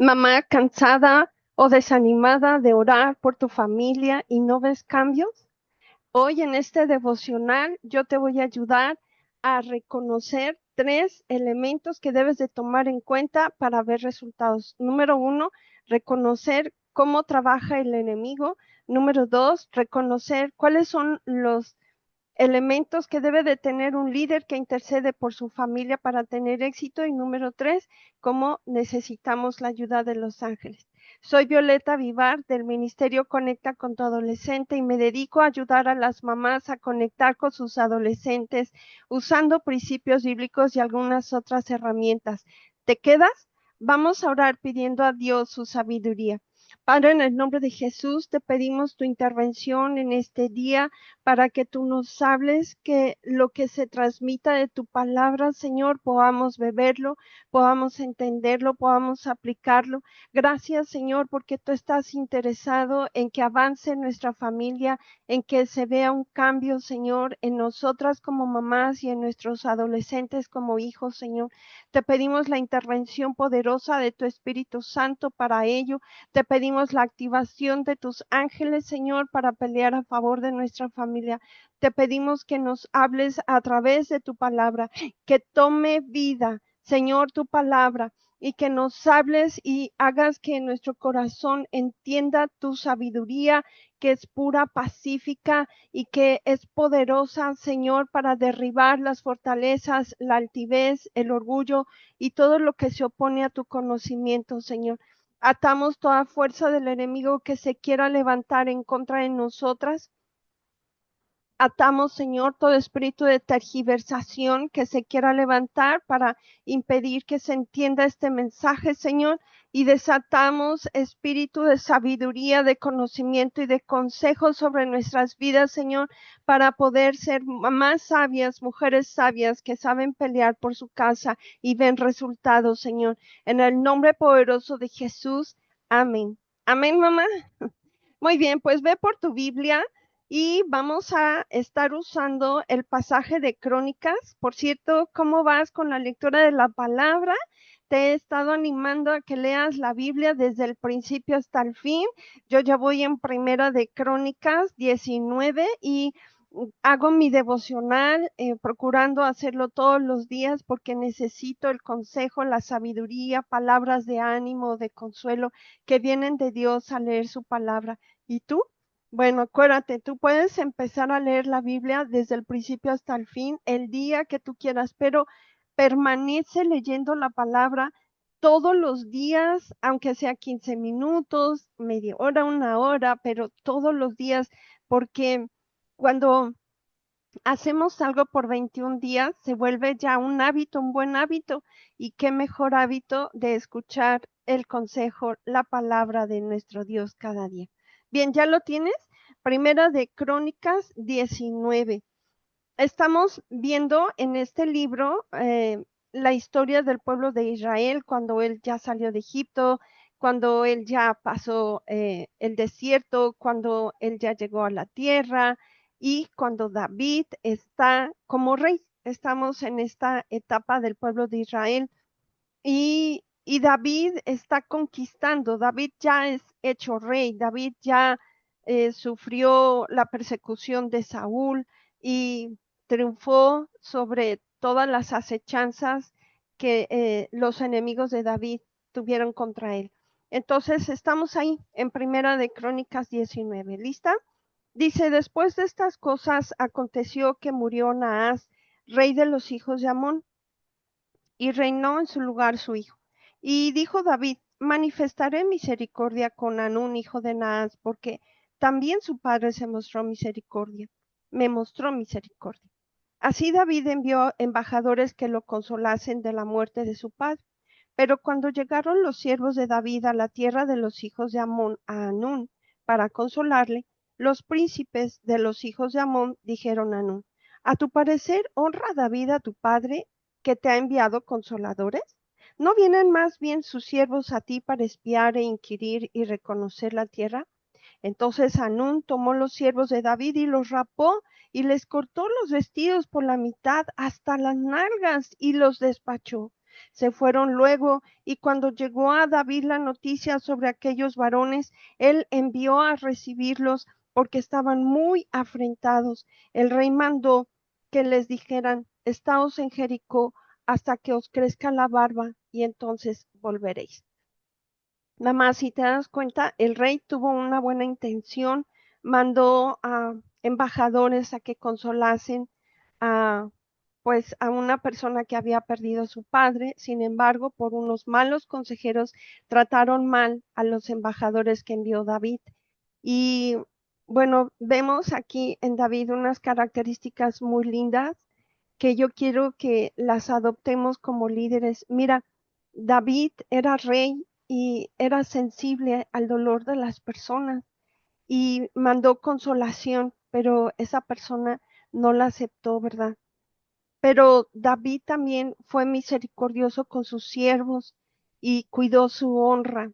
Mamá cansada o desanimada de orar por tu familia y no ves cambios. Hoy en este devocional yo te voy a ayudar a reconocer tres elementos que debes de tomar en cuenta para ver resultados. Número uno, reconocer cómo trabaja el enemigo. Número dos, reconocer cuáles son los elementos que debe de tener un líder que intercede por su familia para tener éxito. Y número tres, cómo necesitamos la ayuda de los ángeles. Soy Violeta Vivar del Ministerio Conecta con tu Adolescente y me dedico a ayudar a las mamás a conectar con sus adolescentes usando principios bíblicos y algunas otras herramientas. ¿Te quedas? Vamos a orar pidiendo a Dios su sabiduría. Padre, en el nombre de Jesús, te pedimos tu intervención en este día para que tú nos hables, que lo que se transmita de tu palabra, Señor, podamos beberlo, podamos entenderlo, podamos aplicarlo. Gracias, Señor, porque tú estás interesado en que avance nuestra familia, en que se vea un cambio, Señor, en nosotras como mamás y en nuestros adolescentes como hijos, Señor. Te pedimos la intervención poderosa de tu Espíritu Santo para ello. Te pedimos la activación de tus ángeles, Señor, para pelear a favor de nuestra familia. Te pedimos que nos hables a través de tu palabra, que tome vida, Señor, tu palabra, y que nos hables y hagas que nuestro corazón entienda tu sabiduría, que es pura, pacífica y que es poderosa, Señor, para derribar las fortalezas, la altivez, el orgullo y todo lo que se opone a tu conocimiento, Señor. Atamos toda fuerza del enemigo que se quiera levantar en contra de nosotras. Atamos, Señor, todo espíritu de tergiversación que se quiera levantar para impedir que se entienda este mensaje, Señor, y desatamos espíritu de sabiduría, de conocimiento y de consejo sobre nuestras vidas, Señor, para poder ser más sabias, mujeres sabias que saben pelear por su casa y ven resultados, Señor. En el nombre poderoso de Jesús, amén. Amén, mamá. Muy bien, pues ve por tu Biblia y vamos a estar usando el pasaje de Crónicas. Por cierto, ¿cómo vas con la lectura de la palabra? Te he estado animando a que leas la Biblia desde el principio hasta el fin. Yo ya voy en Primera de Crónicas 19 y hago mi devocional, procurando hacerlo todos los días porque necesito el consejo, la sabiduría, palabras de ánimo, de consuelo que vienen de Dios al leer su palabra. ¿Y tú? Bueno, acuérdate, tú puedes empezar a leer la Biblia desde el principio hasta el fin, el día que tú quieras, pero permanece leyendo la palabra todos los días, aunque sea 15 minutos, media hora, una hora, pero todos los días, porque cuando hacemos algo por 21 días, se vuelve ya un hábito, un buen hábito. Y qué mejor hábito de escuchar el consejo, la palabra de nuestro Dios cada día. Bien, ¿ya lo tienes? Primera de Crónicas 19. Estamos viendo en este libro la historia del pueblo de Israel cuando él ya salió de Egipto, cuando él ya pasó el desierto, cuando él ya llegó a la tierra y cuando David está como rey. Estamos en esta etapa del pueblo de Israel y David está conquistando. David ya es hecho rey. David ya sufrió la persecución de Saúl y triunfó sobre todas las acechanzas que los enemigos de David tuvieron contra él. Entonces estamos ahí en Primera de Crónicas 19. ¿Lista? Dice, después de estas cosas aconteció que murió Naas, rey de los hijos de Amón, y reinó en su lugar su hijo. Y dijo David, manifestaré misericordia con Anún, hijo de Naas, porque también su padre se mostró misericordia, me mostró misericordia. Así David envió embajadores que lo consolasen de la muerte de su padre. Pero cuando llegaron los siervos de David a la tierra de los hijos de Amón, a Anún, para consolarle, los príncipes de los hijos de Amón dijeron a Anún, ¿a tu parecer honra David a tu padre que te ha enviado consoladores? ¿No vienen más bien sus siervos a ti para espiar e inquirir y reconocer la tierra? Entonces Anún tomó los siervos de David y los rapó y les cortó los vestidos por la mitad hasta las nalgas y los despachó. Se fueron luego, y cuando llegó a David la noticia sobre aquellos varones, él envió a recibirlos porque estaban muy afrentados. El rey mandó que les dijeran: Estaos en Jericó hasta que os crezca la barba, y entonces volveréis. Mamá, si te das cuenta, el rey tuvo una buena intención, mandó a embajadores a que consolasen a, pues, a una persona que había perdido a su padre. Sin embargo, por unos malos consejeros, trataron mal a los embajadores que envió David. Y bueno, vemos aquí en David unas características muy lindas que yo quiero que las adoptemos como líderes. Mira, David era rey y era sensible al dolor de las personas y mandó consolación, pero esa persona no la aceptó, ¿verdad? Pero David también fue misericordioso con sus siervos y cuidó su honra.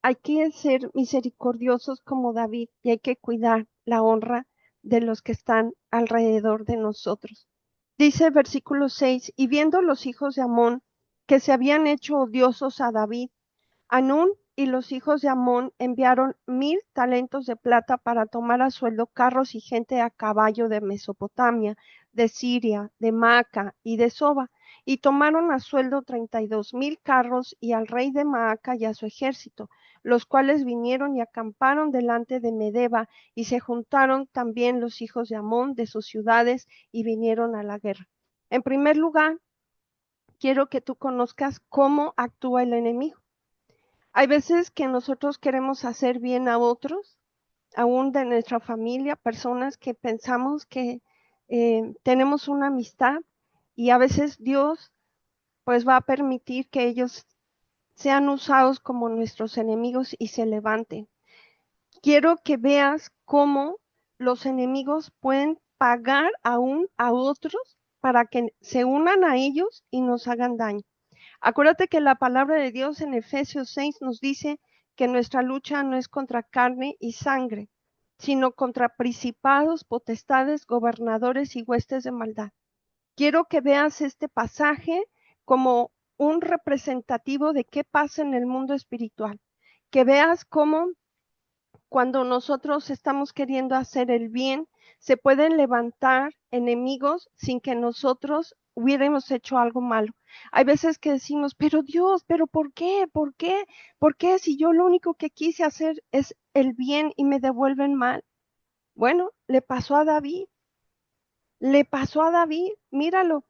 Hay que ser misericordiosos como David y hay que cuidar la honra de los que están alrededor de nosotros. Dice versículo 6: y viendo los hijos de Amón que se habían hecho odiosos a David, Hanún y los hijos de Amón enviaron 1000 talentos de plata para tomar a sueldo carros y gente a caballo de Mesopotamia, de Siria, de Maaca y de Soba, y tomaron a sueldo 32,000 carros y al rey de Maaca y a su ejército, los cuales vinieron y acamparon delante de Medeba, y se juntaron también los hijos de Amón de sus ciudades y vinieron a la guerra. En primer lugar, quiero que tú conozcas cómo actúa el enemigo. Hay veces que nosotros queremos hacer bien a otros, aún de nuestra familia, personas que pensamos que tenemos una amistad, y a veces Dios pues va a permitir que ellos sean usados como nuestros enemigos y se levanten. Quiero que veas cómo los enemigos pueden pagar aún a otros para que se unan a ellos y nos hagan daño. Acuérdate que la palabra de Dios en Efesios 6 nos dice que nuestra lucha no es contra carne y sangre, sino contra principados, potestades, gobernadores y huestes de maldad. Quiero que veas este pasaje como un representativo de qué pasa en el mundo espiritual, que veas cómo cuando nosotros estamos queriendo hacer el bien, se pueden levantar enemigos sin que nosotros hubiéramos hecho algo malo. Hay veces que decimos: pero Dios, pero ¿por qué? ¿Por qué? ¿Por qué si yo lo único que quise hacer es el bien y me devuelven mal? Bueno, le pasó a David, míralo.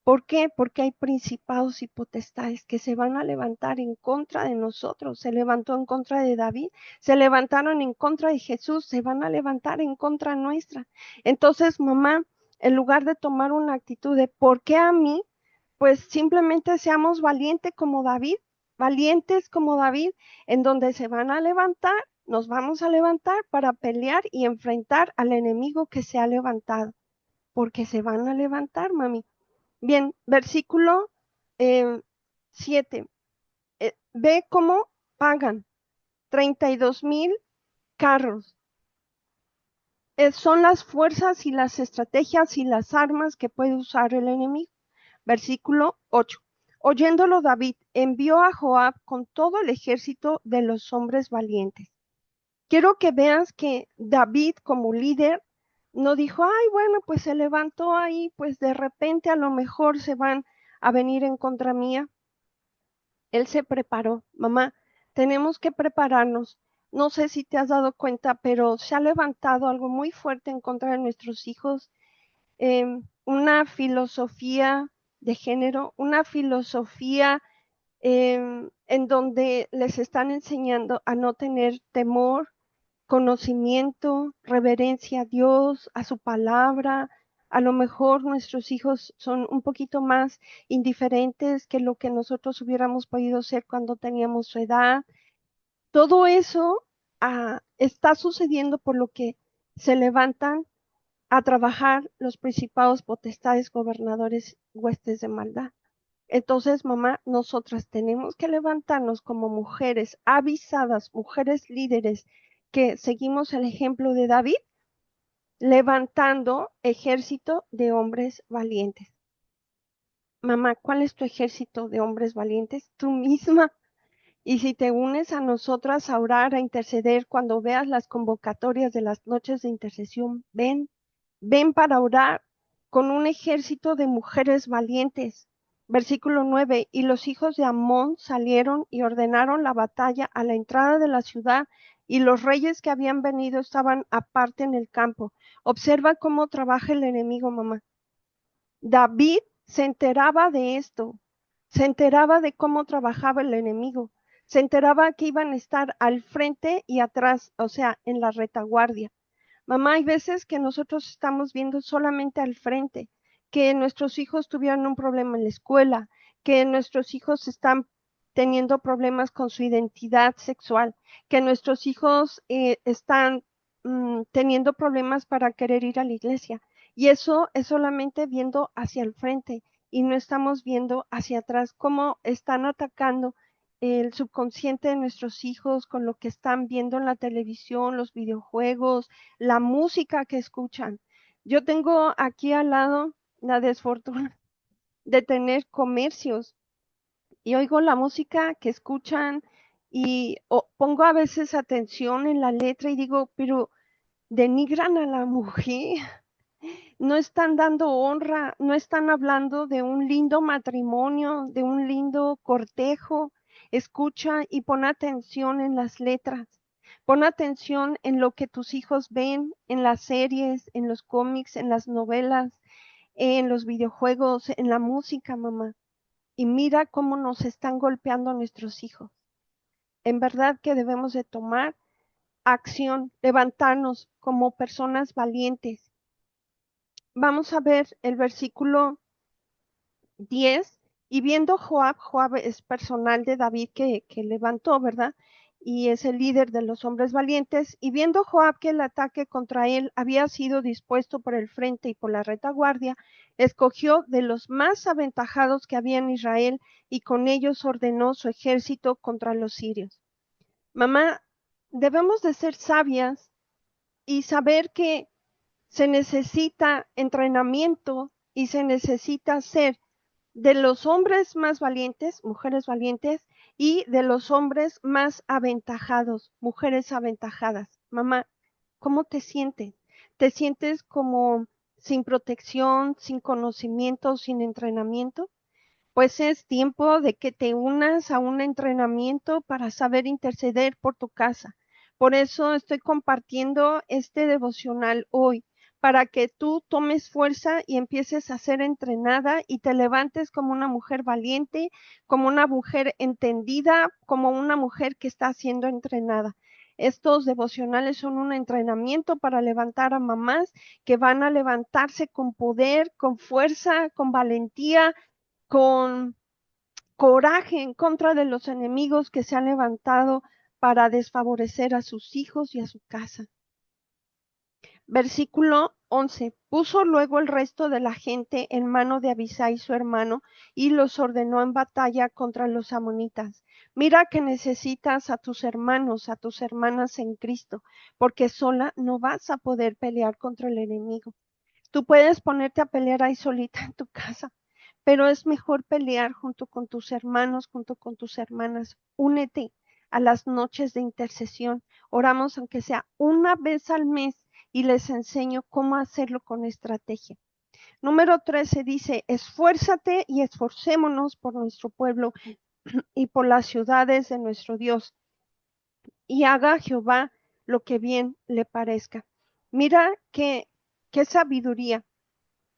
¿Por qué? Porque hay principados y potestades que se van a levantar en contra de nosotros. Se levantó en contra de David, se levantaron en contra de Jesús, se van a levantar en contra nuestra. Entonces, mamá, en lugar de tomar una actitud de ¿por qué a mí? Pues simplemente seamos valientes como David, en donde se van a levantar, nos vamos a levantar para pelear y enfrentar al enemigo que se ha levantado, porque se van a levantar, mami. Bien, versículo 7. Ve cómo pagan 32,000 carros. Son las fuerzas y las estrategias y las armas que puede usar el enemigo. Versículo 8. Oyéndolo David, envió a Joab con todo el ejército de los hombres valientes. Quiero que veas que David como líder no dijo: ay, bueno, pues se levantó ahí, pues de repente a lo mejor se van a venir en contra mía. Él se preparó. Mamá, tenemos que prepararnos. No sé si te has dado cuenta, pero se ha levantado algo muy fuerte en contra de nuestros hijos, una filosofía de género, una filosofía en donde les están enseñando a no tener temor, conocimiento, reverencia a Dios, a su palabra. A lo mejor nuestros hijos son un poquito más indiferentes que lo que nosotros hubiéramos podido ser cuando teníamos su edad. Todo eso está sucediendo por lo que se levantan a trabajar los principados, potestades, gobernadores, huestes de maldad. Entonces, mamá, nosotras tenemos que levantarnos como mujeres avisadas, mujeres líderes, que seguimos el ejemplo de David, levantando ejército de hombres valientes. Mamá, ¿cuál es tu ejército de hombres valientes? Tú misma. Y si te unes a nosotras a orar, a interceder, cuando veas las convocatorias de las noches de intercesión, ven, ven para orar con un ejército de mujeres valientes. Versículo 9. Y los hijos de Amón salieron y ordenaron la batalla a la entrada de la ciudad, y los reyes que habían venido estaban aparte en el campo. Observa cómo trabaja el enemigo, mamá. David se enteraba de esto, se enteraba de cómo trabajaba el enemigo, se enteraba que iban a estar al frente y atrás, o sea, en la retaguardia. Mamá, hay veces que nosotros estamos viendo solamente al frente, que nuestros hijos tuvieron un problema en la escuela, que nuestros hijos están teniendo problemas con su identidad sexual, que nuestros hijos están teniendo problemas para querer ir a la iglesia. Y eso es solamente viendo hacia el frente y no estamos viendo hacia atrás cómo están atacando el subconsciente de nuestros hijos con lo que están viendo en la televisión, los videojuegos, la música que escuchan. Yo tengo aquí al lado la desfortuna de tener comercios y oigo la música que escuchan y pongo a veces atención en la letra y digo, pero denigran a la mujer, no están dando honra, no están hablando de un lindo matrimonio, de un lindo cortejo. Escucha y pon atención en las letras. Pon atención en lo que tus hijos ven en las series, en los cómics, en las novelas, en los videojuegos, en la música, mamá. Y mira cómo nos están golpeando nuestros hijos. En verdad que debemos de tomar acción, levantarnos como personas valientes. Vamos a ver el versículo 10. Y viendo Joab es personal de David que levantó, ¿verdad? Y es el líder de los hombres valientes. Y viendo Joab que el ataque contra él había sido dispuesto por el frente y por la retaguardia, escogió de los más aventajados que había en Israel y con ellos ordenó su ejército contra los sirios. Mamá, debemos de ser sabias y saber que se necesita entrenamiento y se necesita ser de los hombres más valientes, mujeres valientes, y de los hombres más aventajados, mujeres aventajadas. Mamá, ¿cómo te sientes? ¿Te sientes como sin protección, sin conocimiento, sin entrenamiento? Pues es tiempo de que te unas a un entrenamiento para saber interceder por tu casa. Por eso estoy compartiendo este devocional hoy, para que tú tomes fuerza y empieces a ser entrenada y te levantes como una mujer valiente, como una mujer entendida, como una mujer que está siendo entrenada. Estos devocionales son un entrenamiento para levantar a mamás que van a levantarse con poder, con fuerza, con valentía, con coraje en contra de los enemigos que se han levantado para desfavorecer a sus hijos y a su casa. Versículo 11. Puso luego el resto de la gente en mano de Abisai su hermano y los ordenó en batalla contra los amonitas. Mira que necesitas a tus hermanos, a tus hermanas en Cristo, porque sola no vas a poder pelear contra el enemigo. Tú puedes ponerte a pelear ahí solita en tu casa, pero es mejor pelear junto con tus hermanos, junto con tus hermanas. Únete a las noches de intercesión. Oramos aunque sea una vez al mes y les enseño cómo hacerlo con estrategia. Número 13 dice, esfuérzate y esforcémonos por nuestro pueblo y por las ciudades de nuestro Dios, y haga Jehová lo que bien le parezca. Mira qué sabiduría.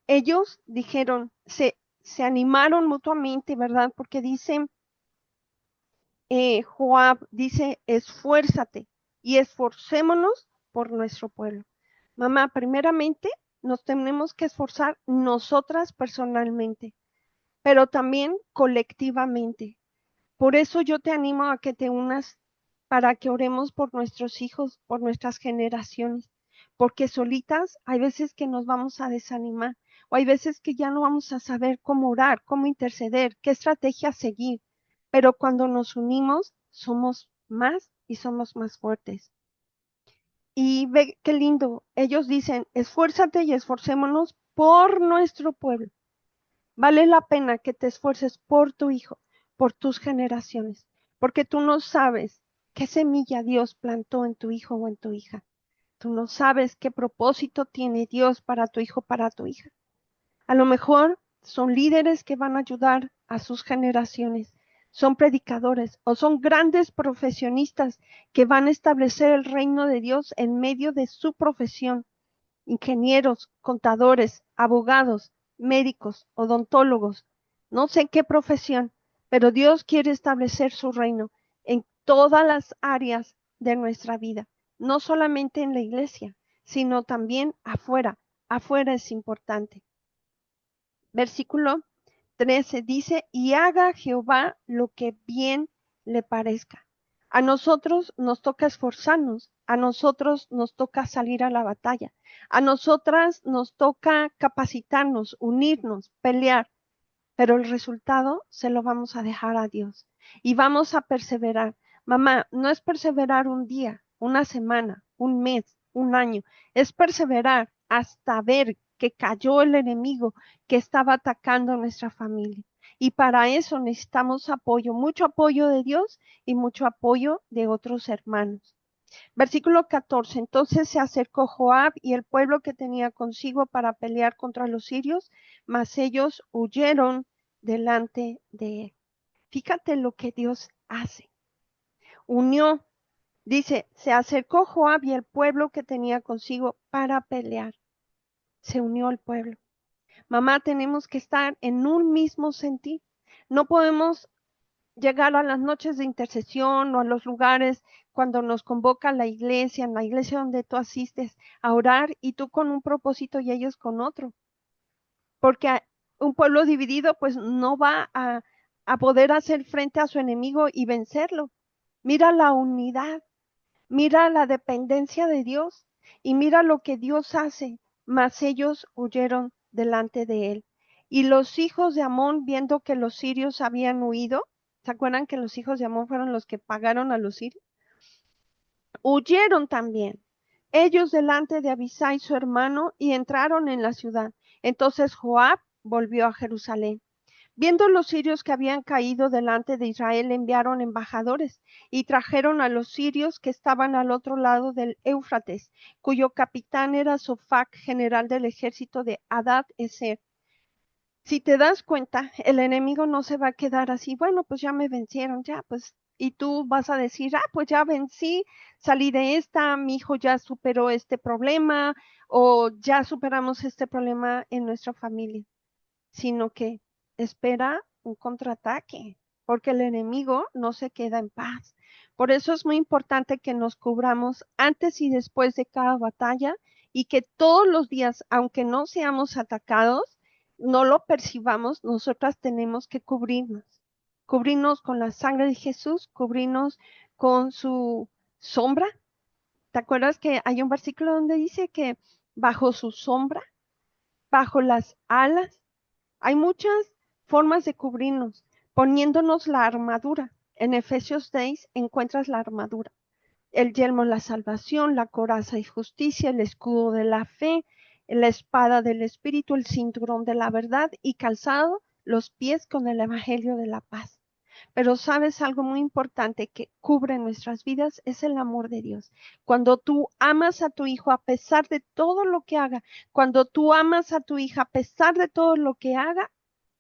Ellos dijeron, se animaron mutuamente, ¿verdad? Porque dice, Joab dice, esfuérzate y esforcémonos por nuestro pueblo. Mamá, primeramente nos tenemos que esforzar nosotras personalmente, pero también colectivamente. Por eso yo te animo a que te unas para que oremos por nuestros hijos, por nuestras generaciones, porque solitas hay veces que nos vamos a desanimar o hay veces que ya no vamos a saber cómo orar, cómo interceder, qué estrategia seguir, pero cuando nos unimos somos más y somos más fuertes. Y ve qué lindo, ellos dicen, esfuérzate y esforcémonos por nuestro pueblo. Vale la pena que te esfuerces por tu hijo, por tus generaciones, porque tú no sabes qué semilla Dios plantó en tu hijo o en tu hija. Tú no sabes qué propósito tiene Dios para tu hijo, para tu hija. A lo mejor son líderes que van a ayudar a sus generaciones, son predicadores o son grandes profesionistas que van a establecer el reino de Dios en medio de su profesión. Ingenieros, contadores, abogados, médicos, odontólogos, no sé qué profesión, pero Dios quiere establecer su reino en todas las áreas de nuestra vida, no solamente en la iglesia, sino también afuera. Afuera es importante. Versículo 13 dice, y haga Jehová lo que bien le parezca. A nosotros nos toca esforzarnos, a nosotros nos toca salir a la batalla, a nosotras nos toca capacitarnos, unirnos, pelear, pero el resultado se lo vamos a dejar a Dios y vamos a perseverar. Mamá, no es perseverar un día, una semana, un mes, un año, es perseverar hasta ver que cayó el enemigo que estaba atacando a nuestra familia. Y para eso necesitamos apoyo, mucho apoyo de Dios y mucho apoyo de otros hermanos. Versículo 14. Entonces se acercó Joab y el pueblo que tenía consigo para pelear contra los sirios, mas ellos huyeron delante de él. Fíjate lo que Dios hace. Unió, dice, se acercó Joab y el pueblo que tenía consigo para pelear. Se unió el pueblo. Mamá, tenemos que estar en un mismo sentir. No podemos llegar a las noches de intercesión o a los lugares cuando nos convoca la iglesia, en la iglesia donde tú asistes, a orar y tú con un propósito y ellos con otro. Porque un pueblo dividido pues no va a poder hacer frente a su enemigo y vencerlo. Mira la unidad, mira la dependencia de Dios y mira lo que Dios hace, mas ellos huyeron delante de él. Y los hijos de Amón, viendo que los sirios habían huido, ¿se acuerdan que los hijos de Amón fueron los que pagaron a los sirios? Huyeron también, ellos delante de Abisai su hermano, y entraron en la ciudad. Entonces Joab volvió a Jerusalén. Viendo los sirios que habían caído delante de Israel, enviaron embajadores y trajeron a los sirios que estaban al otro lado del Éufrates, cuyo capitán era Sofac, general del ejército de Hadad Ezer. Si te das cuenta, el enemigo no se va a quedar así, bueno, pues ya me vencieron, ya, pues, y tú vas a decir, pues ya vencí, salí de esta, mi hijo ya superó este problema, o ya superamos este problema en nuestra familia, sino que espera un contraataque, porque el enemigo no se queda en paz. Por eso es muy importante que nos cubramos antes y después de cada batalla y que todos los días, aunque no seamos atacados, no lo percibamos, nosotras tenemos que cubrirnos con la sangre de Jesús, cubrirnos con su sombra. ¿Te acuerdas que hay un versículo donde dice que bajo su sombra, bajo las alas, hay muchas formas de cubrirnos, poniéndonos la armadura? En Efesios 6 encuentras la armadura, el yelmo, la salvación, la coraza y justicia, el escudo de la fe, la espada del Espíritu, el cinturón de la verdad y calzado los pies con el evangelio de la paz. Pero sabes algo muy importante que cubre nuestras vidas es el amor de Dios. Cuando tú amas a tu hijo a pesar de todo lo que haga, cuando tú amas a tu hija a pesar de todo lo que haga,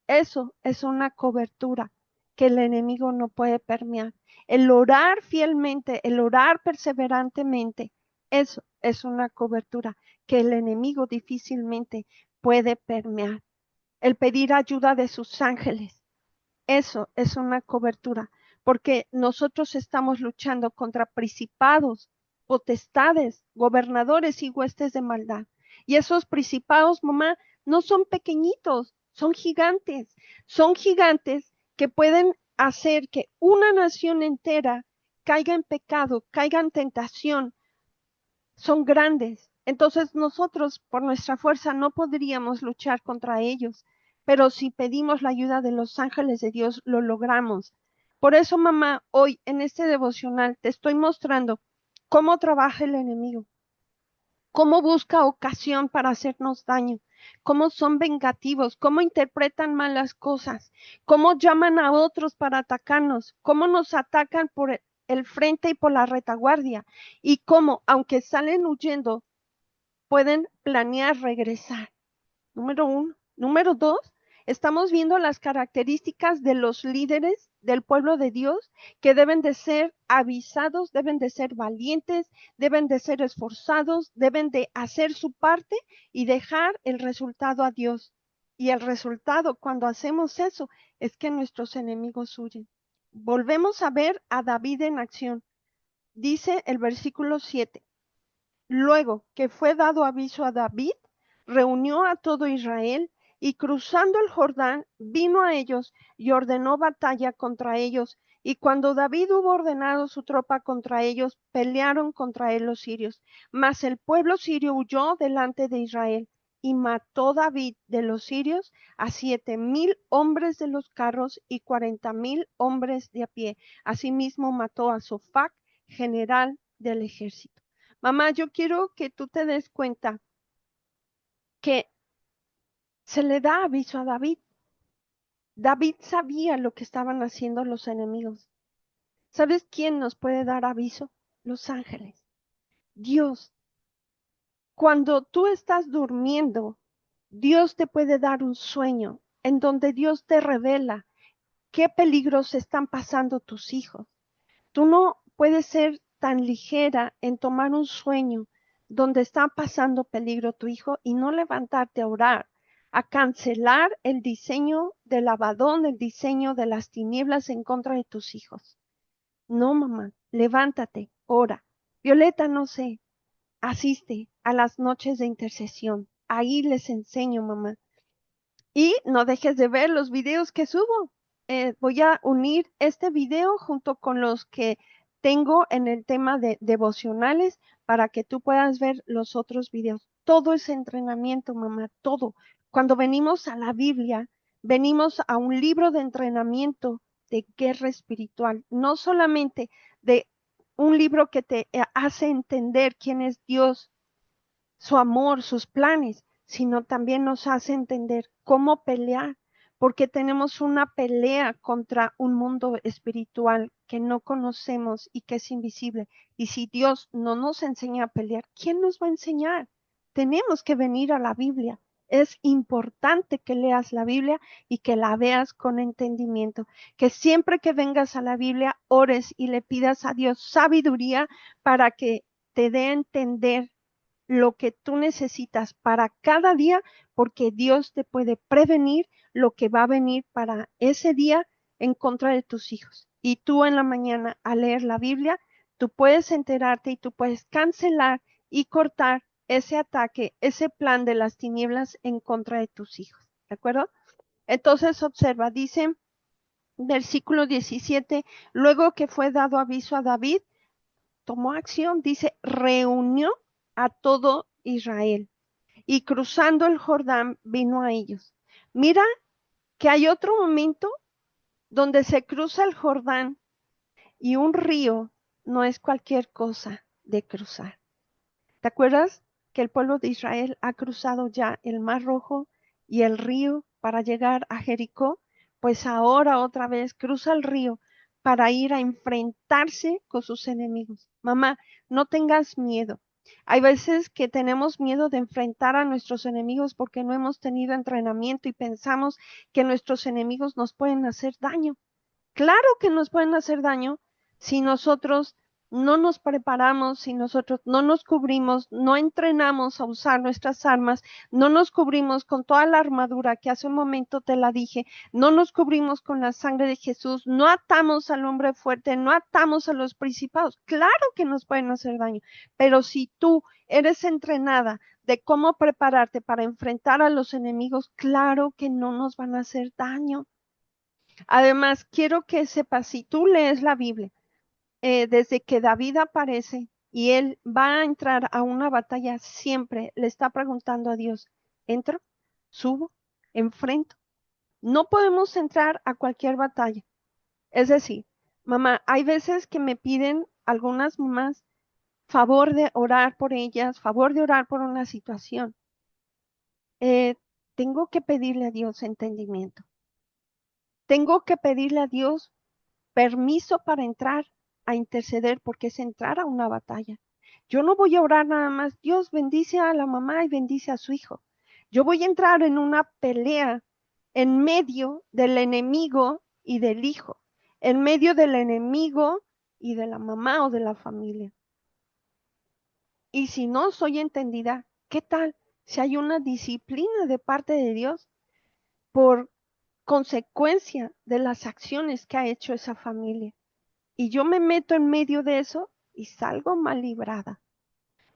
eso es una cobertura que el enemigo no puede permear. El orar fielmente, el orar perseverantemente, eso es una cobertura que el enemigo difícilmente puede permear. El pedir ayuda de sus ángeles, eso es una cobertura, porque nosotros estamos luchando contra principados, potestades, gobernadores y huestes de maldad. Y esos principados, mamá, no son pequeñitos, son gigantes que pueden hacer que una nación entera caiga en pecado, caiga en tentación, son grandes. Entonces nosotros por nuestra fuerza no podríamos luchar contra ellos, pero si pedimos la ayuda de los ángeles de Dios, lo logramos. Por eso, mamá, hoy en este devocional te estoy mostrando cómo trabaja el enemigo, cómo busca ocasión para hacernos daño, cómo son vengativos, cómo interpretan mal las cosas, cómo llaman a otros para atacarnos, cómo nos atacan por el frente y por la retaguardia, y cómo, aunque salen huyendo, pueden planear regresar. Número uno. Número dos, estamos viendo las características de los líderes del pueblo de Dios que deben de ser avisados, deben de ser valientes, deben de ser esforzados, deben de hacer su parte y dejar el resultado a Dios. Y el resultado cuando hacemos eso es que nuestros enemigos huyen. Volvemos a ver a David en acción. Dice el versículo 7. Luego que fue dado aviso a David, reunió a todo Israel y cruzando el Jordán vino a ellos y ordenó batalla contra ellos. Y cuando David hubo ordenado su tropa contra ellos, pelearon contra él los sirios. Mas el pueblo sirio huyó delante de Israel y mató David de los sirios a 7,000 hombres de los carros y 40,000 hombres de a pie. Asimismo mató a Sofac, general del ejército. Mamá, yo quiero que tú te des cuenta que se le da aviso a David. David sabía lo que estaban haciendo los enemigos. ¿Sabes quién nos puede dar aviso? Los ángeles. Dios. Cuando tú estás durmiendo, Dios te puede dar un sueño en donde Dios te revela qué peligros están pasando tus hijos. Tú no puedes ser tan ligera en tomar un sueño donde está pasando peligro tu hijo y no levantarte a orar, a cancelar el diseño del Abadón, el diseño de las tinieblas en contra de tus hijos. No, mamá, levántate, ora. Violeta, no sé, asiste a las noches de intercesión. Ahí les enseño, mamá. Y no dejes de ver los videos que subo. Voy a unir este video junto con los que tengo en el tema de devocionales para que tú puedas ver los otros videos. Todo es entrenamiento, mamá, todo. Cuando venimos a la Biblia, venimos a un libro de entrenamiento de guerra espiritual, no solamente de un libro que te hace entender quién es Dios, su amor, sus planes, sino también nos hace entender cómo pelear, porque tenemos una pelea contra un mundo espiritual que no conocemos y que es invisible. Y si Dios no nos enseña a pelear, ¿quién nos va a enseñar? Tenemos que venir a la Biblia. Es importante que leas la Biblia y que la veas con entendimiento, que siempre que vengas a la Biblia ores y le pidas a Dios sabiduría para que te dé a entender lo que tú necesitas para cada día, porque Dios te puede prevenir lo que va a venir para ese día en contra de tus hijos. Y tú en la mañana al leer la Biblia, tú puedes enterarte y tú puedes cancelar y cortar ese ataque, ese plan de las tinieblas en contra de tus hijos. ¿De acuerdo? Entonces observa, dice versículo 17, luego que fue dado aviso a David, tomó acción, dice, reunió a todo Israel y cruzando el Jordán vino a ellos. Mira que hay otro momento donde se cruza el Jordán y un río no es cualquier cosa de cruzar. ¿Te acuerdas que el pueblo de Israel ha cruzado ya el Mar Rojo y el río para llegar a Jericó? Pues ahora otra vez cruza el río para ir a enfrentarse con sus enemigos. Mamá, no tengas miedo. Hay veces que tenemos miedo de enfrentar a nuestros enemigos porque no hemos tenido entrenamiento y pensamos que nuestros enemigos nos pueden hacer daño. Claro que nos pueden hacer daño si nosotros no nos preparamos, si nosotros no nos cubrimos, no entrenamos a usar nuestras armas, no nos cubrimos con toda la armadura que hace un momento te la dije, no nos cubrimos con la sangre de Jesús, no atamos al hombre fuerte, no atamos a los principados. Claro que nos pueden hacer daño, pero si tú eres entrenada de cómo prepararte para enfrentar a los enemigos, claro que no nos van a hacer daño. Además, quiero que sepas, si tú lees la Biblia, desde que David aparece y él va a entrar a una batalla, siempre le está preguntando a Dios, ¿entro? ¿Subo? ¿Enfrento? No podemos entrar a cualquier batalla. Es decir, mamá, hay veces que me piden algunas mamás favor de orar por ellas, favor de orar por una situación. tengo que pedirle a Dios entendimiento. Tengo que pedirle a Dios permiso para entrar a interceder, porque es entrar a una batalla. Yo no voy a orar nada más, Dios bendice a la mamá y bendice a su hijo. Yo voy a entrar en una pelea en medio del enemigo y del hijo, en medio del enemigo y de la mamá o de la familia. Y si no soy entendida, ¿qué tal si hay una disciplina de parte de Dios por consecuencia de las acciones que ha hecho esa familia? Y yo me meto en medio de eso y salgo mal librada.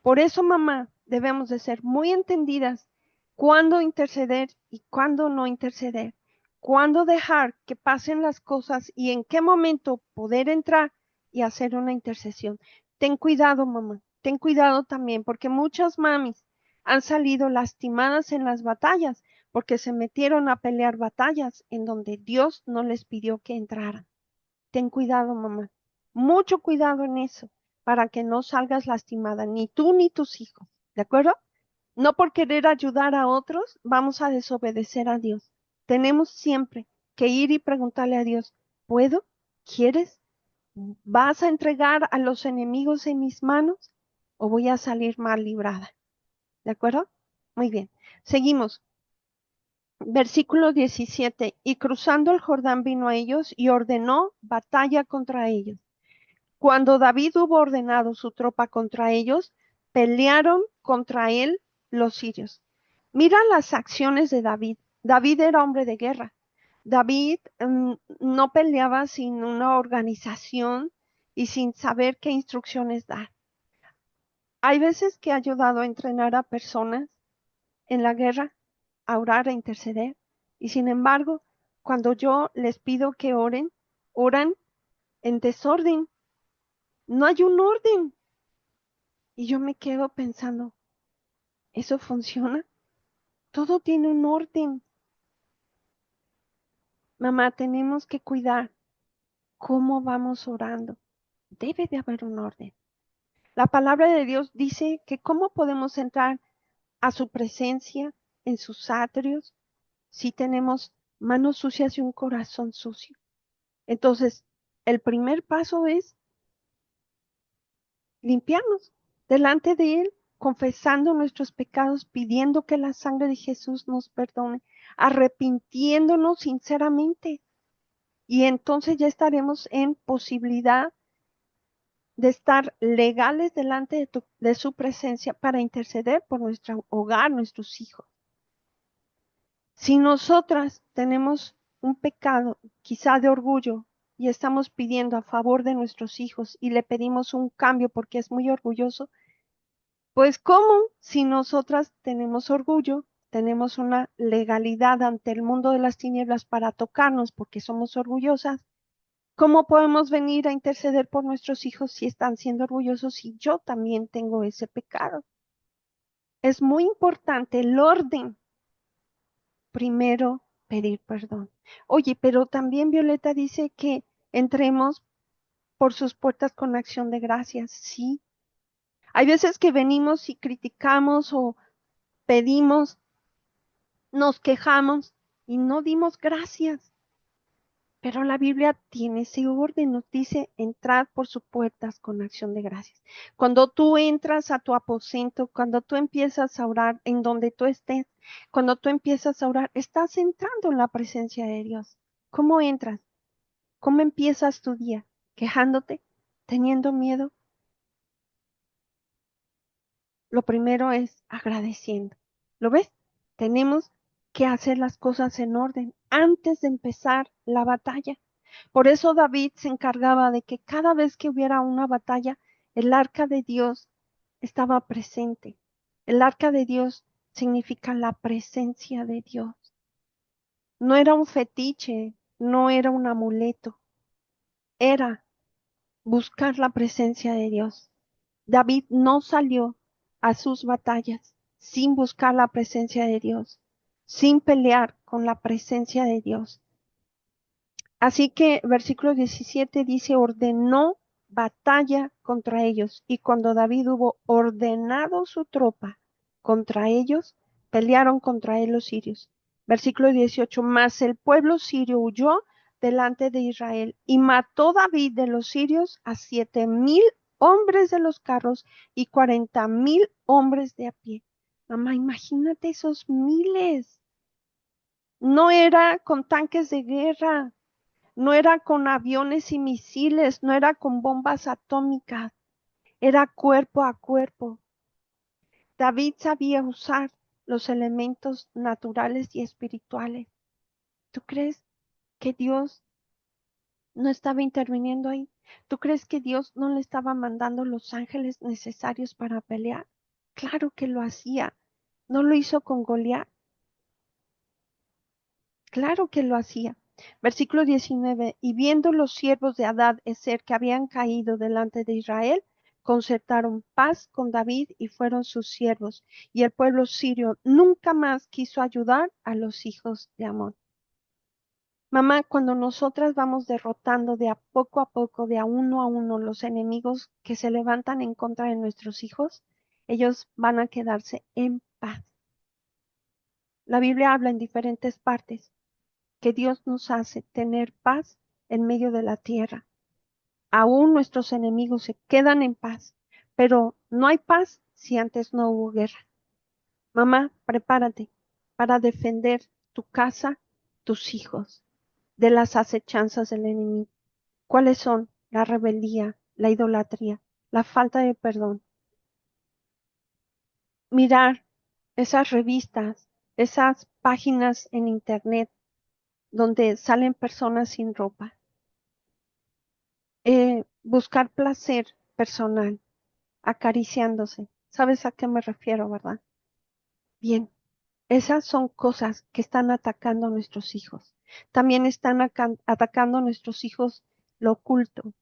Por eso, mamá, debemos de ser muy entendidas cuándo interceder y cuándo no interceder, cuándo dejar que pasen las cosas y en qué momento poder entrar y hacer una intercesión. Ten cuidado, mamá, ten cuidado también, porque muchas mamis han salido lastimadas en las batallas porque se metieron a pelear batallas en donde Dios no les pidió que entraran. Ten cuidado, mamá. Mucho cuidado en eso, para que no salgas lastimada, ni tú ni tus hijos. ¿De acuerdo? No por querer ayudar a otros, vamos a desobedecer a Dios. Tenemos siempre que ir y preguntarle a Dios, ¿puedo? ¿Quieres? ¿Vas a entregar a los enemigos en mis manos o voy a salir mal librada? ¿De acuerdo? Muy bien. Seguimos. Versículo 17. Y cruzando el Jordán vino a ellos y ordenó batalla contra ellos. Cuando David hubo ordenado su tropa contra ellos, pelearon contra él los sirios. Mira las acciones de David. David era hombre de guerra. David no peleaba sin una organización y sin saber qué instrucciones dar. Hay veces que ha ayudado a entrenar a personas en la guerra, a orar, a interceder, y sin embargo, cuando yo les pido que oren, oran en desorden. No hay un orden. Y yo me quedo pensando, ¿eso funciona? Todo tiene un orden. Mamá, tenemos que cuidar cómo vamos orando. Debe de haber un orden. La palabra de Dios dice que cómo podemos entrar a su presencia en sus atrios si tenemos manos sucias y un corazón sucio. Entonces, el primer paso es limpiarnos delante de Él, confesando nuestros pecados, pidiendo que la sangre de Jesús nos perdone, arrepintiéndonos sinceramente. Y entonces ya estaremos en posibilidad de estar legales delante de su presencia para interceder por nuestro hogar, nuestros hijos. Si nosotras tenemos un pecado, quizá de orgullo, y estamos pidiendo a favor de nuestros hijos y le pedimos un cambio porque es muy orgulloso, pues ¿cómo? Si nosotras tenemos orgullo, tenemos una legalidad ante el mundo de las tinieblas para tocarnos porque somos orgullosas, ¿cómo podemos venir a interceder por nuestros hijos si están siendo orgullosos si yo también tengo ese pecado? Es muy importante el orden. Primero, pedir perdón. Oye, pero también Violeta dice que entremos por sus puertas con acción de gracias. Sí. Hay veces que venimos y criticamos o pedimos, nos quejamos y no dimos gracias. Pero la Biblia tiene ese orden, nos dice entrad por sus puertas con acción de gracias. Cuando tú entras a tu aposento, cuando tú empiezas a orar en donde tú estés, cuando tú empiezas a orar, estás entrando en la presencia de Dios. ¿Cómo entras? ¿Cómo empiezas tu día? ¿Quejándote? ¿Teniendo miedo? Lo primero es agradeciendo. ¿Lo ves? Tenemos que hacer las cosas en orden antes de empezar la batalla. Por eso David se encargaba de que cada vez que hubiera una batalla, el arca de Dios estaba presente. El arca de Dios significa la presencia de Dios. No era un fetiche, no era un amuleto, era buscar la presencia de Dios. David no salió a sus batallas sin buscar la presencia de Dios, sin pelear con la presencia de Dios. Así que versículo 17 dice, ordenó batalla contra ellos. Y cuando David hubo ordenado su tropa contra ellos, Pelearon contra él los sirios. Versículo 18, mas el pueblo sirio huyó delante de Israel y mató David de los sirios a 7,000 hombres de los carros y 40,000 hombres de a pie. Mamá, imagínate esos miles. No era con tanques de guerra, no era con aviones y misiles, no era con bombas atómicas, era cuerpo a cuerpo. David sabía usar los elementos naturales y espirituales. ¿Tú crees que Dios no estaba interviniendo ahí? ¿Tú crees que Dios no le estaba mandando los ángeles necesarios para pelear? Claro que lo hacía. ¿No lo hizo con Goliat? Claro que lo hacía. Versículo 19. Y viendo los siervos de Hadad Ezer que habían caído delante de Israel, concertaron paz con David y fueron sus siervos. Y el pueblo sirio nunca más quiso ayudar a los hijos de Amón. Mamá, cuando nosotras vamos derrotando de a poco, de a uno, los enemigos que se levantan en contra de nuestros hijos, ellos van a quedarse en paz. La Biblia habla en diferentes partes que Dios nos hace tener paz en medio de la tierra. Aún nuestros enemigos se quedan en paz, pero no hay paz si antes no hubo guerra. Mamá, prepárate para defender tu casa, tus hijos, de las acechanzas del enemigo. ¿Cuáles son? La rebeldía, la idolatría, la falta de perdón. Mirar esas revistas, esas páginas en internet donde salen personas sin ropa. Buscar placer personal, acariciándose. ¿Sabes a qué me refiero, verdad? Bien, esas son cosas que están atacando a nuestros hijos. También están atacando a nuestros hijos lo oculto.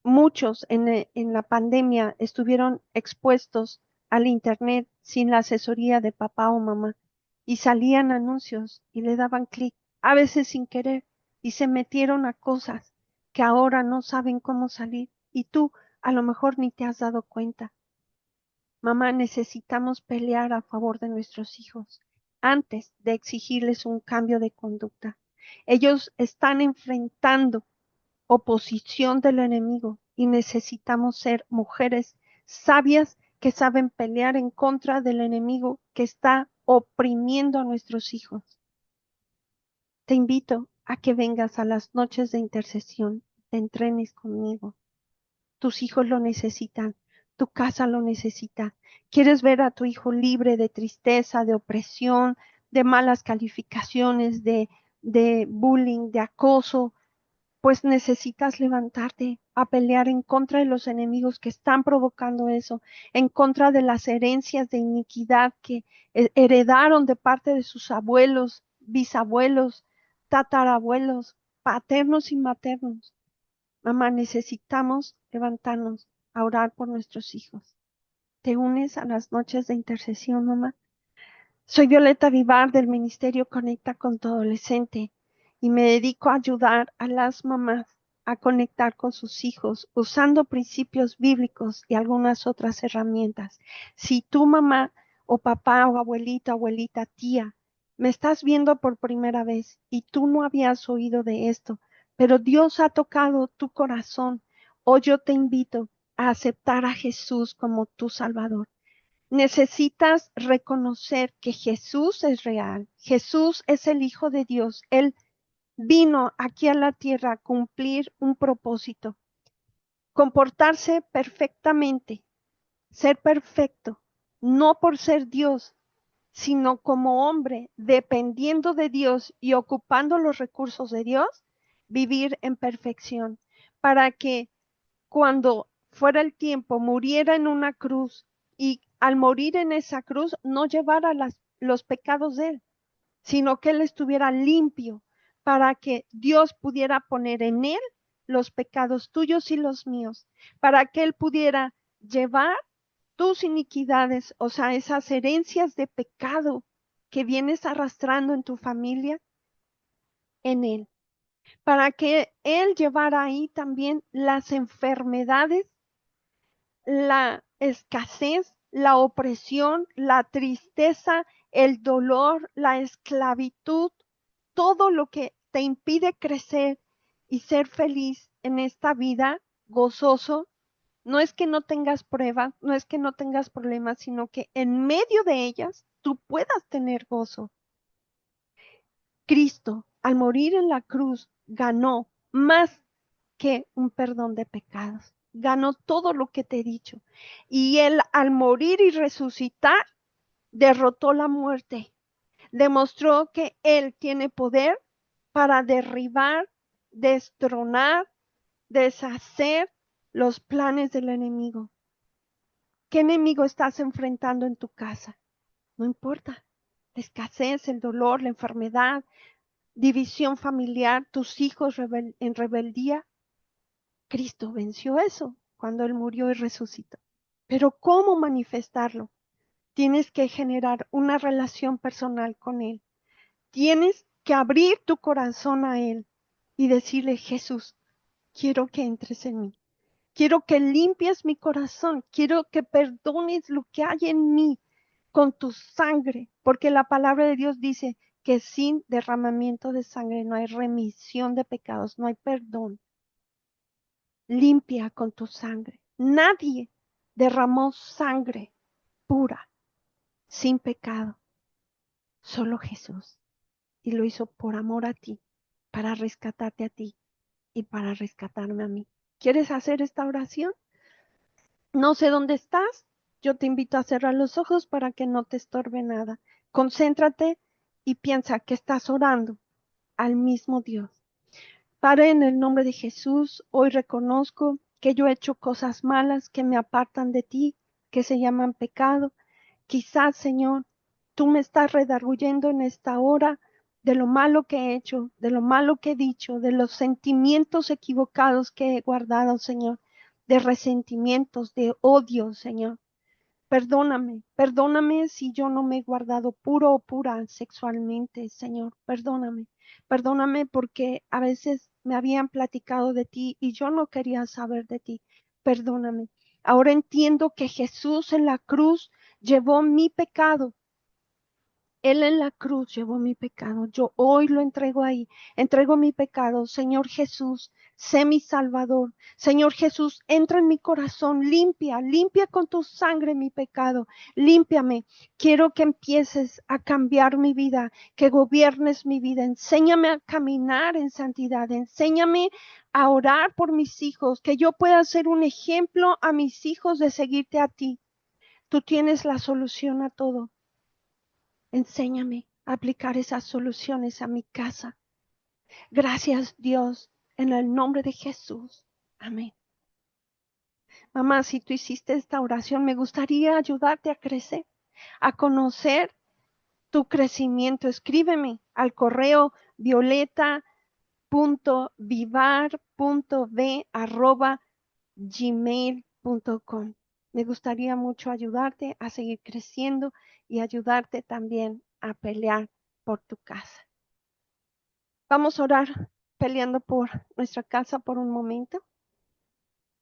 Muchos en la pandemia estuvieron expuestos al internet sin la asesoría de papá o mamá y salían anuncios y le daban clic, a veces sin querer, y se metieron a cosas que ahora no saben cómo salir y tú a lo mejor ni te has dado cuenta. Mamá, necesitamos pelear a favor de nuestros hijos antes de exigirles un cambio de conducta. Ellos están enfrentando oposición del enemigo y necesitamos ser mujeres sabias que saben pelear en contra del enemigo que está oprimiendo a nuestros hijos. Te invito a que vengas a las noches de intercesión, te entrenes conmigo. Tus hijos lo necesitan, tu casa lo necesita. ¿Quieres ver a tu hijo libre de tristeza, de opresión, de malas calificaciones, de bullying, de acoso? Pues necesitas levantarte a pelear en contra de los enemigos que están provocando eso, en contra de las herencias de iniquidad que heredaron de parte de sus abuelos, bisabuelos, tatarabuelos, paternos y maternos. Mamá, necesitamos levantarnos a orar por nuestros hijos. ¿Te unes a las noches de intercesión, mamá? Soy Violeta Vivar del Ministerio Conecta con tu Adolescente y me dedico a ayudar a las mamás a conectar con sus hijos usando principios bíblicos y algunas otras herramientas. Si tu mamá o papá o abuelita, tía, me estás viendo por primera vez y tú no habías oído de esto, pero Dios ha tocado tu corazón, hoy yo te invito a aceptar a Jesús como tu Salvador. Necesitas reconocer que Jesús es real, Jesús es el Hijo de Dios, Él vino aquí a la tierra a cumplir un propósito, comportarse perfectamente, ser perfecto, no por ser Dios, sino como hombre, dependiendo de Dios y ocupando los recursos de Dios, vivir en perfección, para que cuando fuera el tiempo, muriera en una cruz y al morir en esa cruz no llevara los pecados de él, sino que él estuviera limpio para que Dios pudiera poner en él los pecados tuyos y los míos, para que él pudiera llevar tus iniquidades, o sea, esas herencias de pecado que vienes arrastrando en tu familia, en él, para que él llevara ahí también las enfermedades, la escasez, la opresión, la tristeza, el dolor, la esclavitud, todo lo que te impide crecer y ser feliz en esta vida, gozoso. No es que no tengas pruebas, no es que no tengas problemas, sino que en medio de ellas tú puedas tener gozo. Cristo, al morir en la cruz, ganó más que un perdón de pecados. Ganó todo lo que te he dicho. Y Él, al morir y resucitar, derrotó la muerte. Demostró que Él tiene poder para derribar, destronar, deshacer los planes del enemigo. ¿Qué enemigo estás enfrentando en tu casa? No importa. La escasez, el dolor, la enfermedad, división familiar, tus hijos en rebeldía. Cristo venció eso cuando Él murió y resucitó. Pero ¿cómo manifestarlo? Tienes que generar una relación personal con Él. Tienes que abrir tu corazón a Él y decirle, Jesús, quiero que entres en mí. Quiero que limpies mi corazón. Quiero que perdones lo que hay en mí con tu sangre, porque la palabra de Dios dice que sin derramamiento de sangre no hay remisión de pecados, no hay perdón. Limpia con tu sangre. Nadie derramó sangre pura, sin pecado, solo Jesús. Y lo hizo por amor a ti, para rescatarte a ti y para rescatarme a mí. ¿Quieres hacer esta oración? No sé dónde estás. Yo te invito a cerrar los ojos para que no te estorbe nada. Concéntrate y piensa que estás orando al mismo Dios. Padre, en el nombre de Jesús, hoy reconozco que yo he hecho cosas malas que me apartan de ti, que se llaman pecado. Quizás, Señor, tú me estás redarguyendo en esta hora de lo malo que he hecho, de lo malo que he dicho, de los sentimientos equivocados que he guardado, Señor, de resentimientos, de odio, Señor. Perdóname, perdóname si yo no me he guardado puro o pura sexualmente, Señor, perdóname. Perdóname porque a veces me habían platicado de ti y yo no quería saber de ti. Perdóname. Ahora entiendo que Jesús en la cruz llevó mi pecado. Él en la cruz llevó mi pecado. Yo hoy lo entrego ahí. Entrego mi pecado. Señor Jesús, sé mi Salvador. Señor Jesús, entra en mi corazón. Limpia, limpia con tu sangre mi pecado. Límpiame. Quiero que empieces a cambiar mi vida, que gobiernes mi vida. Enséñame a caminar en santidad. Enséñame a orar por mis hijos, que yo pueda ser un ejemplo a mis hijos de seguirte a ti. Tú tienes la solución a todo. Enséñame a aplicar esas soluciones a mi casa. Gracias, Dios, en el nombre de Jesús. Amén. Mamá, si tú hiciste esta oración, me gustaría ayudarte a crecer, a conocer tu crecimiento. Escríbeme al correo violeta.vivar.v@gmail.com. Me gustaría mucho ayudarte a seguir creciendo y ayudarte también a pelear por tu casa. Vamos a orar peleando por nuestra casa por un momento.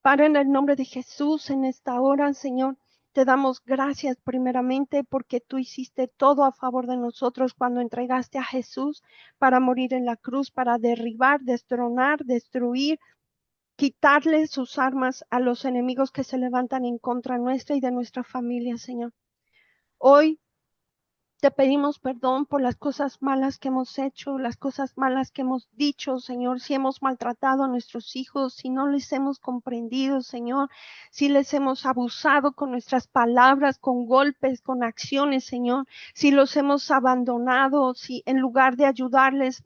Padre, en el nombre de Jesús, en esta hora, Señor, te damos gracias primeramente porque tú hiciste todo a favor de nosotros cuando entregaste a Jesús para morir en la cruz, para derribar, destronar, destruir, quitarle sus armas a los enemigos que se levantan en contra nuestra y de nuestra familia, Señor. Hoy te pedimos perdón por las cosas malas que hemos hecho, las cosas malas que hemos dicho, Señor, si hemos maltratado a nuestros hijos, si no les hemos comprendido, Señor, si les hemos abusado con nuestras palabras, con golpes, con acciones, Señor, si los hemos abandonado, si en lugar de ayudarles,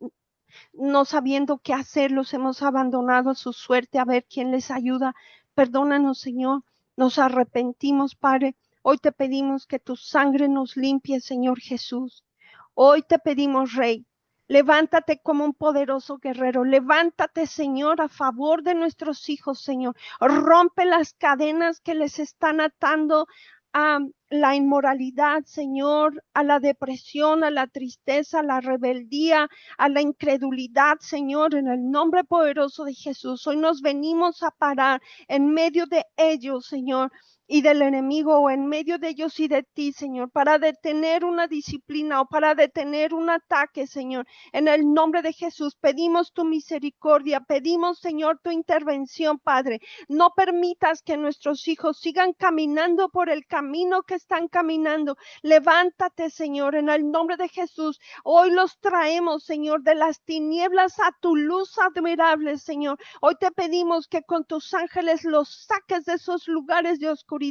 no sabiendo qué hacer, los hemos abandonado a su suerte, a ver quién les ayuda. Perdónanos, Señor, nos arrepentimos, Padre. Hoy te pedimos que tu sangre nos limpie, Señor Jesús. Hoy te pedimos, Rey, levántate como un poderoso guerrero. Levántate, Señor, a favor de nuestros hijos, Señor. Rompe las cadenas que les están atando a la inmoralidad, Señor, a la depresión, a la tristeza, a la rebeldía, a la incredulidad, Señor, en el nombre poderoso de Jesús. Hoy nos venimos a parar en medio de ellos, Señor, y del enemigo, o en medio de ellos y de ti, Señor, para detener una disciplina o para detener un ataque, Señor. En el nombre de Jesús pedimos tu misericordia, pedimos, Señor, tu intervención, Padre. No permitas que nuestros hijos sigan caminando por el camino que están caminando. Levántate, Señor, en el nombre de Jesús. Hoy los traemos, Señor, de las tinieblas a tu luz admirable, Señor. Hoy te pedimos que con tus ángeles los saques de esos lugares de oscuridad,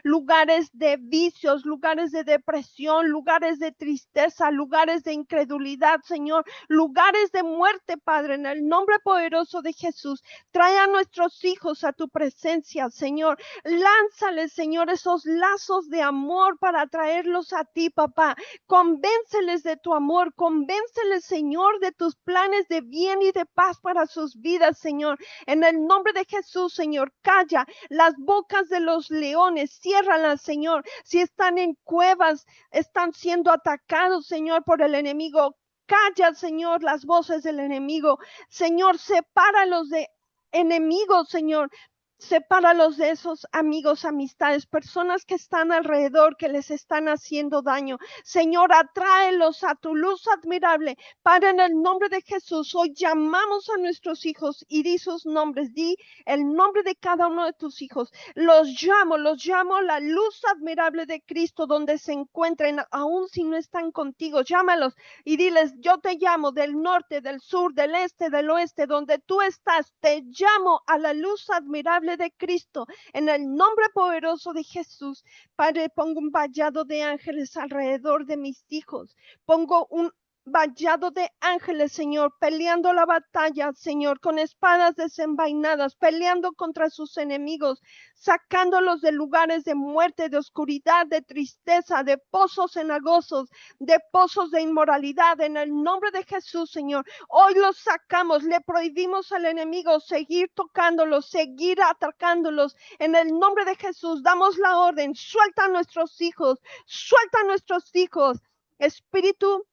lugares de vicios, lugares de depresión, lugares de tristeza, lugares de incredulidad, Señor, lugares de muerte, Padre, en el nombre poderoso de Jesús. Trae a nuestros hijos a tu presencia, Señor. Lánzales, Señor, esos lazos de amor para traerlos a ti, papá. Convénceles de tu amor, convénceles, Señor, de tus planes de bien y de paz para sus vidas, Señor. En el nombre de Jesús, Señor, calla las bocas de los leones, ciérralas, Señor. Si están en cuevas, están siendo atacados, Señor, por el enemigo. Calla, Señor, las voces del enemigo. Señor, sepáralos de enemigos, Señor. Sepáralos de esos amigos, amistades, personas que están alrededor, que les están haciendo daño. Señor, atráelos a tu luz admirable. Padre, en el nombre de Jesús, hoy llamamos a nuestros hijos y di sus nombres, di el nombre de cada uno de tus hijos. Los llamo a la luz admirable de Cristo donde se encuentren, aun si no están contigo. Llámalos y diles, yo te llamo del norte, del sur, del este, del oeste, donde tú estás. Te llamo a la luz admirable de Cristo, en el nombre poderoso de Jesús. Padre, pongo un vallado de ángeles alrededor de mis hijos. Pongo un vallado de ángeles, Señor, peleando la batalla, Señor, con espadas desenvainadas, peleando contra sus enemigos, sacándolos de lugares de muerte, de oscuridad, de tristeza, de pozos cenagosos, de pozos de inmoralidad, en el nombre de Jesús, Señor. Hoy los sacamos, le prohibimos al enemigo seguir tocándolos, seguir atacándolos. En el nombre de Jesús, damos la orden, suelta a nuestros hijos, suelta a nuestros hijos. Espíritu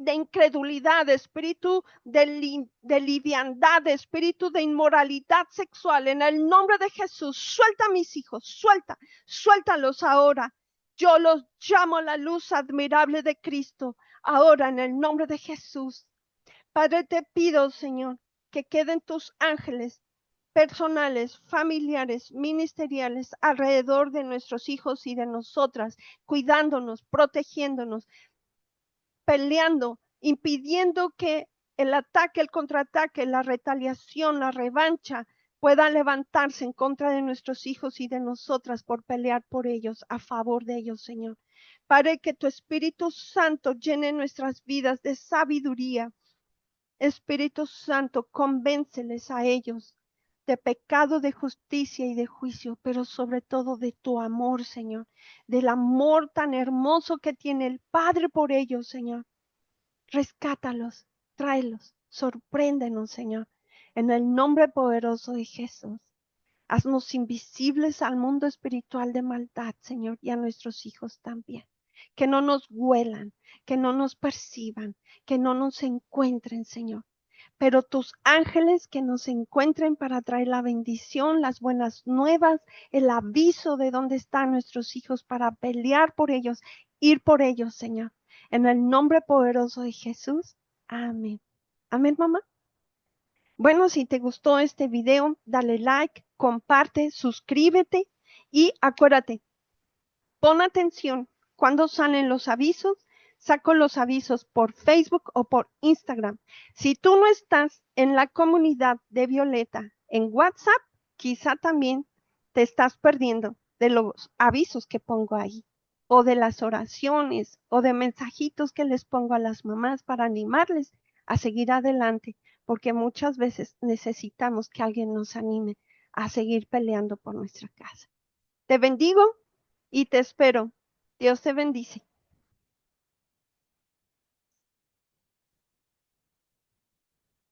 de incredulidad, espíritu de liviandad, espíritu de inmoralidad sexual, en el nombre de Jesús, suelta a mis hijos, suéltalos ahora. Yo los llamo a la luz admirable de Cristo, ahora en el nombre de Jesús. Padre, te pido, Señor, que queden tus ángeles personales, familiares, ministeriales, alrededor de nuestros hijos y de nosotras, cuidándonos, protegiéndonos, peleando, impidiendo que el ataque, el contraataque, la retaliación, la revancha pueda levantarse en contra de nuestros hijos y de nosotras por pelear por ellos, a favor de ellos, Señor. Padre, que tu Espíritu Santo llene nuestras vidas de sabiduría. Espíritu Santo, convénceles a ellos de pecado, de justicia y de juicio, pero sobre todo de tu amor, Señor, del amor tan hermoso que tiene el Padre por ellos, Señor. Rescátalos, tráelos, sorpréndenos, Señor, en el nombre poderoso de Jesús. Haznos invisibles al mundo espiritual de maldad, Señor, y a nuestros hijos también. Que no nos huelan, que no nos perciban, que no nos encuentren, Señor. Pero tus ángeles que nos encuentren para traer la bendición, las buenas nuevas, el aviso de dónde están nuestros hijos para pelear por ellos, ir por ellos, Señor. En el nombre poderoso de Jesús. Amén. Amén, mamá. Bueno, si te gustó este video, dale like, comparte, suscríbete y acuérdate, pon atención cuando salen los avisos. Saco los avisos por Facebook o por Instagram. Si tú no estás en la comunidad de Violeta en WhatsApp, quizá también te estás perdiendo de los avisos que pongo ahí, o de las oraciones, o de mensajitos que les pongo a las mamás para animarles a seguir adelante, porque muchas veces necesitamos que alguien nos anime a seguir peleando por nuestra casa. Te bendigo y te espero. Dios te bendice.